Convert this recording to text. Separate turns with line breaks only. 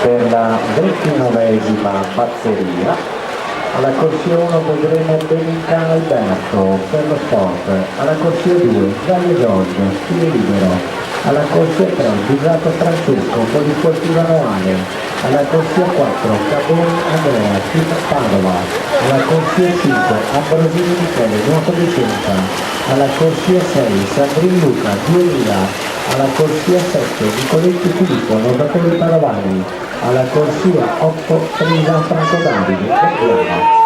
Per la 29esima batteria alla corsia 1 vedremo Benincano Alberto per lo sport, alla corsia 2 Gaio Giorgio, stile libero, alla corsia 3 Bisato Francesco, polisportiva Noale, alla corsia 4 Caboni Andrea, team Padova, alla corsia 5 Ambrosini Michele, nuoto di scienza, alla corsia 6 Sandrini Luca, 2000, alla corsia 7 Nicoletti Filippo, nuotatore Padovani, alla corsia 8 Trisa Franco Davide,